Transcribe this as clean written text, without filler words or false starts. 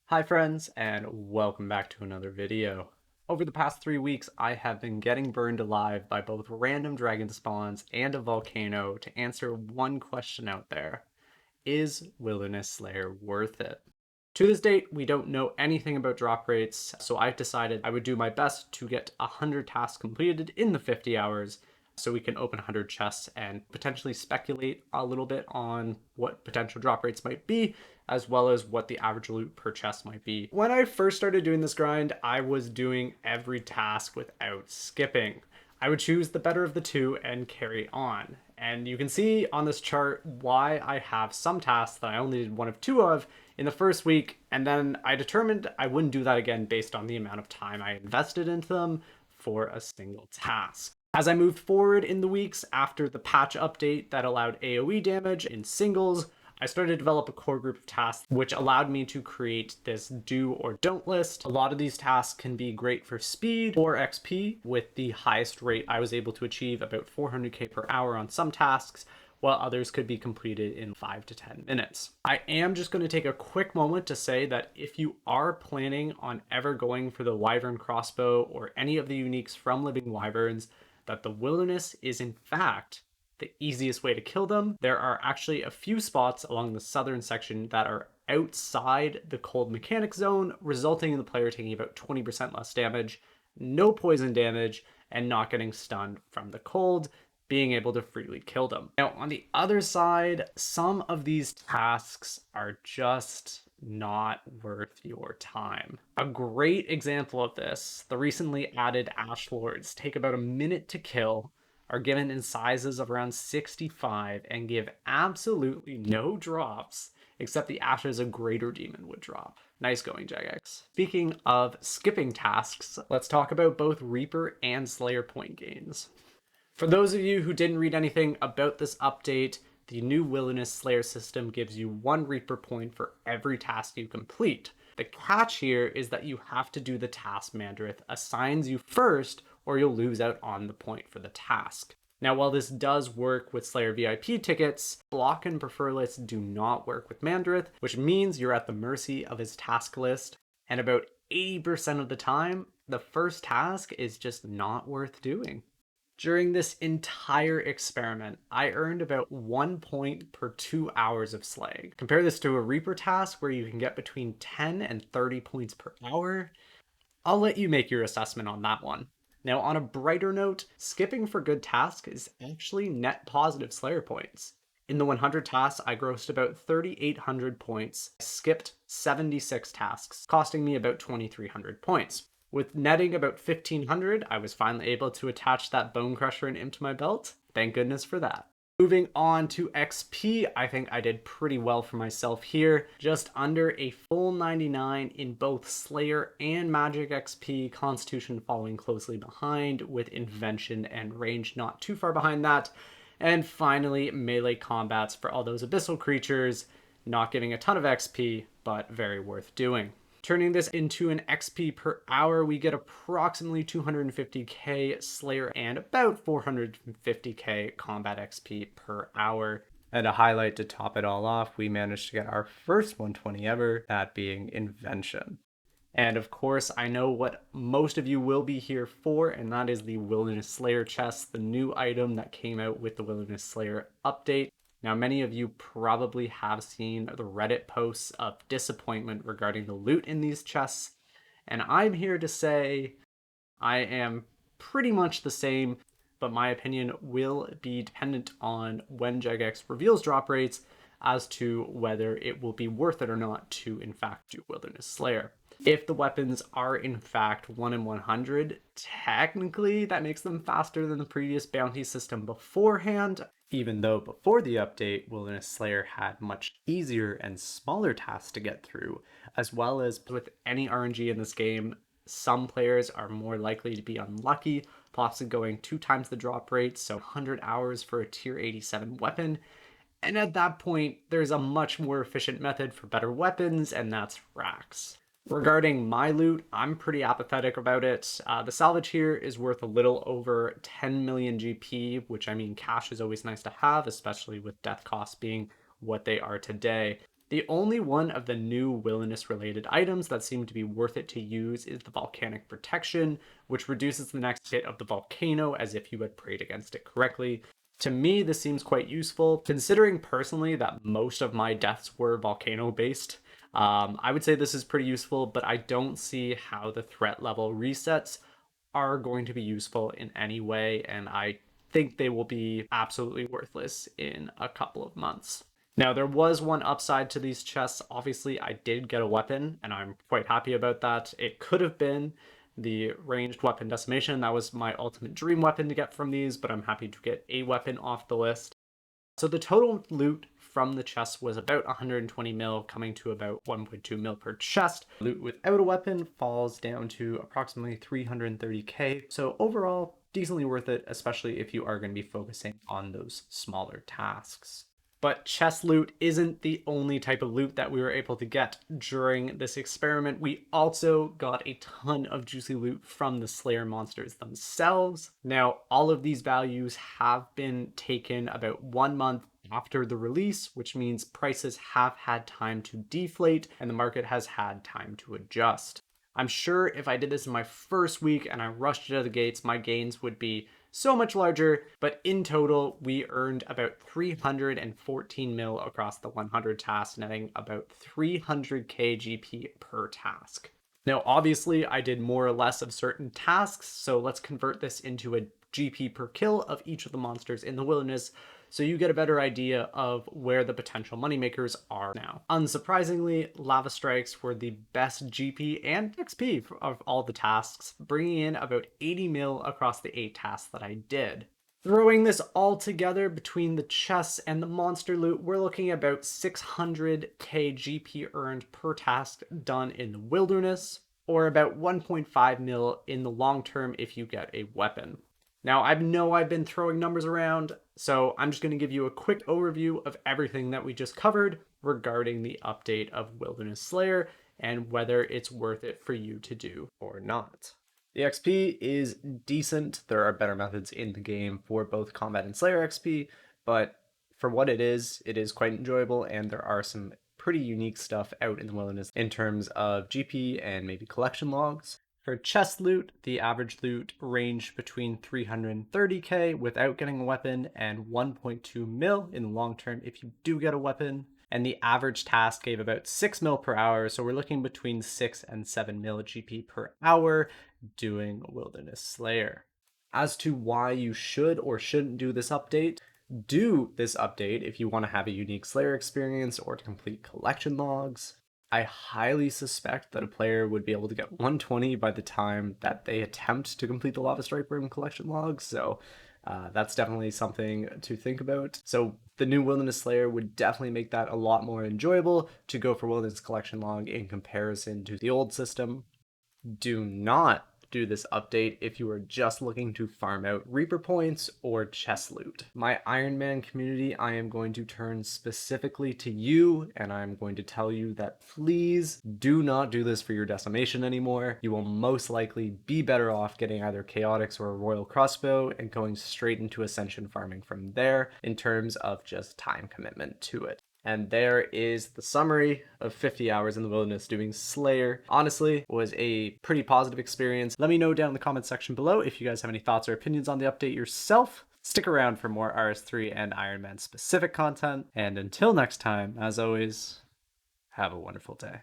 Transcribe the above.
Hi friends, and welcome back to another video. Over the past 3 weeks, I have been getting burned alive by both random dragon spawns and a volcano to answer one question out there. Is Wilderness Slayer worth it? To this date, we don't know anything about drop rates, so I've decided I would do my best to get 100 tasks completed in the 50 hours so we can open 100 chests and potentially speculate a little bit on what potential drop rates might be, as well as what the average loot per chest might be. When I first started doing this grind, I was doing every task without skipping. I would choose the better of the two and carry on. And you can see on this chart why I have some tasks that I only did one of two of in the first week, and then I determined I wouldn't do that again based on the amount of time I invested into them for a single task. As I moved forward in the weeks after the patch update that allowed AoE damage in singles, I started to develop a core group of tasks which allowed me to create this do or don't list. A lot of these tasks can be great for speed or XP, with the highest rate I was able to achieve about 400k per hour on some tasks, while others could be completed in 5 to 10 minutes. I am just going to take a quick moment to say that if you are planning on ever going for the Wyvern crossbow or any of the uniques from Living Wyverns, that the Wilderness is in fact the easiest way to kill them. There are actually a few spots along the southern section that are outside the cold mechanic zone, resulting in the player taking about 20% less damage, no poison damage, and not getting stunned from the cold, being able to freely kill them. Now, on the other side, some of these tasks are just not worth your time. A great example of this, the recently added Ash Lords take about a minute to kill, are given in sizes of around 65, and give absolutely no drops except the ashes a greater demon would drop. Nice going, Jagex. Speaking of skipping tasks, let's talk about both Reaper and Slayer point gains. For those of you who didn't read anything about this update, the new Wilderness Slayer system gives you 1 Reaper point for every task you complete. The catch here is that you have to do the task Mandrith assigns you first, or you'll lose out on the point for the task. Now, while this does work with Slayer VIP tickets, block and prefer lists do not work with Mandrith, which means you're at the mercy of his task list, and about 80% of the time, the first task is just not worth doing. During this entire experiment, I earned about 1 point per 2 hours of slaying. Compare this to a Reaper task where you can get between 10 and 30 points per hour. I'll let you make your assessment on that one. Now, on a brighter note, skipping for good tasks is actually net positive Slayer points. In the 100 tasks, I grossed about 3,800 points, skipped 76 tasks, costing me about 2,300 points. With netting about 1,500, I was finally able to attach that Bone Crusher and Imp to my belt. Thank goodness for that. Moving on to XP, I think I did pretty well for myself here. Just under a full 99 in both Slayer and Magic XP, Constitution following closely behind, with Invention and Range not too far behind that. And finally, melee combats for all those abyssal creatures, not giving a ton of XP, but very worth doing. Turning this into an XP per hour, we get approximately 250k Slayer and about 450k combat XP per hour. And a highlight to top it all off, we managed to get our first 120 ever, that being Invention. And of course, I know what most of you will be here for, and that is the Wilderness Slayer chest, the new item that came out with the Wilderness Slayer update. Now, many of you probably have seen the Reddit posts of disappointment regarding the loot in these chests, and I'm here to say I am pretty much the same, but my opinion will be dependent on when Jagex reveals drop rates as to whether it will be worth it or not to, in fact, do Wilderness Slayer. If the weapons are in fact 1 in 100, technically that makes them faster than the previous bounty system beforehand, even though before the update, Wilderness Slayer had much easier and smaller tasks to get through, as well as with any RNG in this game, some players are more likely to be unlucky, possibly going 2 times the drop rate, so 100 hours for a tier 87 weapon. And at that point, there's a much more efficient method for better weapons, and that's racks. Regarding my loot, I'm pretty apathetic about it. The salvage here is worth a little over 10 million GP, which I mean cash is always nice to have, especially with death costs being what they are today. The only one of the new wilderness related items that seem to be worth it to use is the volcanic protection, which reduces the next hit of the volcano as if you had prayed against it correctly. To me, this seems quite useful, considering personally that most of my deaths were volcano based. I would say this is pretty useful, but I don't see how the threat level resets are going to be useful in any way, and I think they will be absolutely worthless in a couple of months. Now, there was one upside to these chests. Obviously, I did get a weapon, and I'm quite happy about that. It could have been the ranged weapon decimation. That was my ultimate dream weapon to get from these, but I'm happy to get a weapon off the list. So the total loot from the chest was about 120 mil, coming to about 1.2 mil per chest. Loot without a weapon falls down to approximately 330k. So overall, decently worth it, especially if you are going to be focusing on those smaller tasks. But chest loot isn't the only type of loot that we were able to get during this experiment. We also got a ton of juicy loot from the Slayer monsters themselves. Now, all of these values have been taken about 1 month after the release, which means prices have had time to deflate and the market has had time to adjust. I'm sure if I did this in my first week and I rushed it out of the gates, my gains would be so much larger, but in total, we earned about 314 mil across the 100 tasks, netting about 300k GP per task. Now, obviously, I did more or less of certain tasks, so let's convert this into a GP per kill of each of the monsters in the wilderness, so you get a better idea of where the potential moneymakers are now. Unsurprisingly, Lava Strikes were the best GP and XP of all the tasks, bringing in about 80 mil across the 8 tasks that I did. Throwing this all together between the chests and the monster loot, we're looking at about 600k GP earned per task done in the wilderness, or about 1.5 mil in the long term if you get a weapon. Now, I know I've been throwing numbers around, so I'm just going to give you a quick overview of everything that we just covered regarding the update of Wilderness Slayer and whether it's worth it for you to do or not. The XP is decent. There are better methods in the game for both combat and Slayer XP, but for what it is quite enjoyable, and there are some pretty unique stuff out in the wilderness in terms of GP and maybe collection logs. For chest loot, the average loot ranged between 330k without getting a weapon and 1.2 mil in the long term if you do get a weapon. And the average task gave about 6 mil per hour, so we're looking between 6 and 7 mil GP per hour doing Wilderness Slayer. As to why you should or shouldn't do this update if you want to have a unique Slayer experience or to complete collection logs. I highly suspect that a player would be able to get 120 by the time that they attempt to complete the Lava Strike Room collection logs, so that's definitely something to think about. So the new Wilderness Slayer would definitely make that a lot more enjoyable to go for Wilderness Collection Log in comparison to the old system. Do not do this update if you are just looking to farm out Reaper points or chest loot. My Iron Man community, I am going to turn specifically to you, and I'm going to tell you that please do not do this for your decimation anymore. You will most likely be better off getting either Chaotix or a Royal Crossbow and going straight into Ascension farming from there in terms of just time commitment to it. And there is the summary of 50 hours in the wilderness doing Slayer. Honestly, was a pretty positive experience. Let me know down in the comment section below if you guys have any thoughts or opinions on the update yourself. Stick around for more RS3 and Iron Man specific content. And until next time, as always, have a wonderful day.